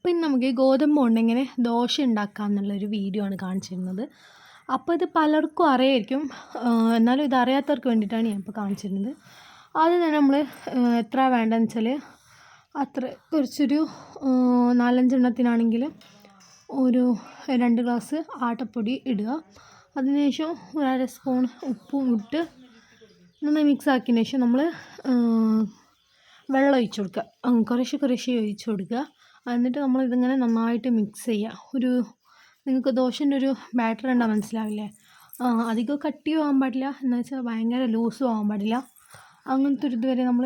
പിന്നെ നമുക്ക് ഗോതമ്പ് കൊണ്ട് എങ്ങനെ ദോശ ഉണ്ടാക്കാം എന്നുള്ളൊരു വീഡിയോ ആണ് കാണിച്ചിരുന്നത്. അപ്പോൾ ഇത് പലർക്കും അറിയായിരിക്കും, എന്നാലും ഇത് അറിയാത്തവർക്ക് വേണ്ടിയിട്ടാണ് ഞാൻ ഇപ്പോൾ കാണിച്ചിരുന്നത്. ആദ്യം തന്നെ നമ്മൾ എത്ര വേണ്ടതെന്ന് വെച്ചാൽ അത്ര കുറച്ചൊരു 4-5 എണ്ണത്തിനാണെങ്കിൽ ഒരു 2 ഗ്ലാസ് ആട്ടപ്പൊടി ഇടുക. അതിനുശേഷം ഒരു 1/2 സ്പൂൺ ഉപ്പും ഇട്ട് നന്നായി മിക്സ് ആക്കിയതിന് ശേഷം നമ്മൾ വെള്ളം ഒഴിച്ച് കൊടുക്കുക. കുറേശ്ശെ ഒഴിച്ച് കൊടുക്കുക. എന്നിട്ട് നമ്മൾ ഇതിങ്ങനെ നന്നായിട്ട് മിക്സ് ചെയ്യുക. നിങ്ങൾക്ക് ദോശൻ്റെ ഒരു ബാറ്റർ കണ്ടാൽ മനസ്സിലാവില്ലേ, അധികം കട്ടിയും ആകാൻ പാടില്ല, എന്ന് വെച്ചാൽ ഭയങ്കര ലൂസും ആകാൻ പാടില്ല. അങ്ങനത്തെ ഒരു ഇതുവരെ നമ്മൾ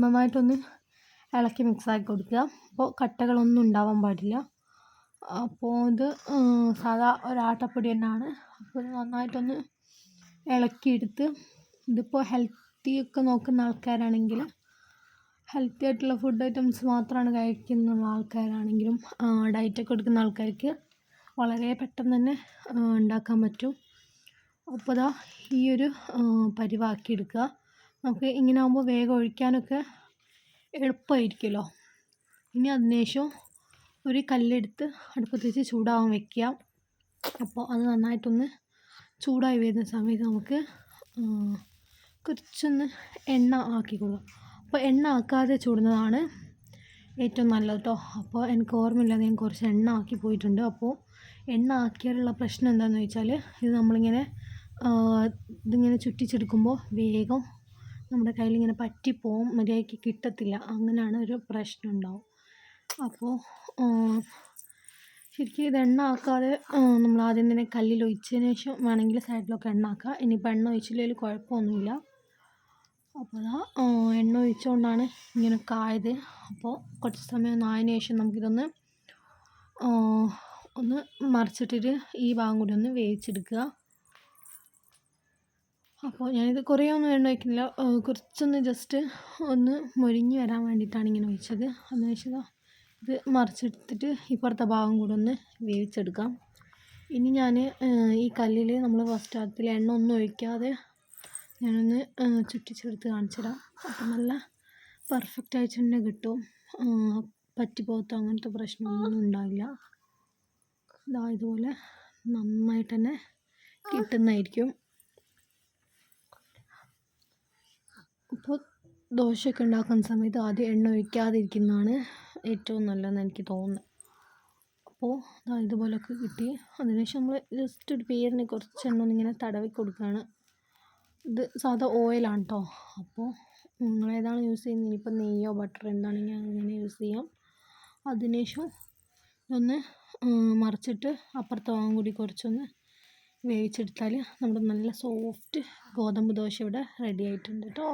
നന്നായിട്ടൊന്ന് ഇളക്കി മിക്സാക്കി കൊടുക്കുക. അപ്പോൾ കട്ടകളൊന്നും ഉണ്ടാവാൻ പാടില്ല. അപ്പോൾ ഇത് സാധാ ഒരാട്ടപ്പൊടി തന്നെയാണ്. അപ്പോൾ ഇത് നന്നായിട്ടൊന്ന് ഇളക്കിയെടുത്ത്, ഇതിപ്പോൾ ഹെൽത്തിയൊക്കെ നോക്കുന്ന ആൾക്കാരാണെങ്കിൽ, ഹെൽത്തി ആയിട്ടുള്ള ഫുഡ് ഐറ്റംസ് മാത്രമാണ് കഴിക്കുന്ന ആൾക്കാരാണെങ്കിലും ഡയറ്റൊക്കെ എടുക്കുന്ന ആൾക്കാർക്ക് വളരെ പെട്ടെന്ന് തന്നെ ഉണ്ടാക്കാൻ പറ്റും. അപ്പോൾ ദാ ഈ ഒരു പരിവാക്കി എടുക്കുക. നമുക്ക് ഇങ്ങനെ ആകുമ്പോൾ വേഗം ഒഴിക്കാനൊക്കെ എളുപ്പമായിരിക്കുമല്ലോ. ഇനി അതിനുശേഷം ഒരു കല്ലെടുത്ത് അടുപ്പത്ത് വെച്ച് ചൂടാവാൻ വെക്കുക. അപ്പോൾ അത് നന്നായിട്ടൊന്ന് ചൂടായി വരുന്ന സമയത്ത് നമുക്ക് കുറച്ചൊന്ന് എണ്ണ ആക്കി കൊടുക്കുക. അപ്പോൾ എണ്ണ ആക്കാതെ ചൂടുന്നതാണ് ഏറ്റവും നല്ലത് കേട്ടോ. അപ്പോൾ എനിക്ക് ഓർമ്മയില്ലാതെ ഞാൻ കുറച്ച് എണ്ണ ആക്കി പോയിട്ടുണ്ട്. അപ്പോൾ എണ്ണ ആക്കിയാലുള്ള പ്രശ്നം എന്താണെന്ന് വെച്ചാൽ, ഇത് നമ്മളിങ്ങനെ ഇതിങ്ങനെ ചുറ്റിച്ചെടുക്കുമ്പോൾ വേഗം നമ്മുടെ കയ്യിലിങ്ങനെ പറ്റിപ്പോവും, മര്യാദയ്ക്ക് കിട്ടത്തില്ല. അങ്ങനെയാണ് ഒരു പ്രശ്നം ഉണ്ടാവും. അപ്പോൾ ശരിക്കും ഇത് എണ്ണ ആക്കാതെ നമ്മൾ ആദ്യം തന്നെ കല്ലിൽ ഒഴിച്ചതിന് ശേഷം വേണമെങ്കിൽ സൈഡിലൊക്കെ എണ്ണ ആക്കുക. ഇനിയിപ്പോൾ എണ്ണ ഒഴിച്ചില്ലെങ്കിൽ കുഴപ്പമൊന്നുമില്ല. അപ്പോൾ എണ്ണ ഒഴിച്ചുകൊണ്ടാണ് ഇങ്ങനെയൊക്കെ ആയത്. അപ്പോൾ കുറച്ച് സമയം ആയതിനു ശേഷം നമുക്കിതൊന്ന് ഒന്ന് മറിച്ചിട്ടിട്ട് ഈ ഭാഗം കൂടി ഒന്ന് വേവിച്ചെടുക്കുക. അപ്പോൾ ഞാനിത് കുറേ ഒന്നും എണ്ണ ഒഴിക്കുന്നില്ല, കുറച്ചൊന്ന് ജസ്റ്റ് ഒന്ന് മൊരിഞ്ഞ് വരാൻ വേണ്ടിയിട്ടാണ് ഇങ്ങനെ ഒഴിച്ചത്. അതിനുശേഷം ഇത് മറിച്ചെടുത്തിട്ട് ഇപ്പുറത്തെ ഭാഗം കൂടി ഒന്ന് വേവിച്ചെടുക്കാം. ഇനി ഞാൻ ഈ കല്ലിൽ നമ്മൾ ഫസ്റ്റ് അതിൽ എണ്ണ ഒന്നും ഒഴിക്കാതെ ഞാനൊന്ന് ചുറ്റിച്ചെടുത്ത് കാണിച്ചിടാം. അപ്പം നല്ല പെർഫെക്റ്റ് ആയിട്ട് തന്നെ കിട്ടും. പറ്റിപ്പോകത്തോ അങ്ങനത്തെ പ്രശ്നമൊന്നും ഉണ്ടാവില്ല. ഇതുപോലെ നന്നായിട്ട് തന്നെ കിട്ടുന്നതായിരിക്കും. അപ്പോൾ ദോശയൊക്കെ ഉണ്ടാക്കുന്ന സമയത്ത് ആദ്യം എണ്ണ ഒഴിക്കാതിരിക്കുന്നതാണ് ഏറ്റവും നല്ലതെന്ന് എനിക്ക് തോന്നുന്നത്. അപ്പോൾ ഇതുപോലെയൊക്കെ കിട്ടി. അതിനുശേഷം നമ്മൾ ജസ്റ്റ് ഒരു പേരിന് കുറച്ച് എണ്ണ ഒന്നിങ്ങനെ തടവി കൊടുക്കുകയാണ്. ഇത് സാധാ ഓയിലാണ് കേട്ടോ. അപ്പോൾ നിങ്ങൾ ഏതാണ് യൂസ് ചെയ്യുന്നത്, ഇനിയിപ്പോൾ നെയ്യോ ബട്ടറോ എന്താണെങ്കിൽ അങ്ങനെ യൂസ് ചെയ്യാം. അതിനുശേഷം ഒന്ന് മറിച്ചിട്ട് അപ്പുറത്തെ ഭാഗം കൂടി കുറച്ചൊന്ന് വേവിച്ചെടുത്താൽ നമ്മുടെ നല്ല സോഫ്റ്റ് ഗോതമ്പ് ദോശ ഇവിടെ റെഡി ആയിട്ടുണ്ട് കേട്ടോ.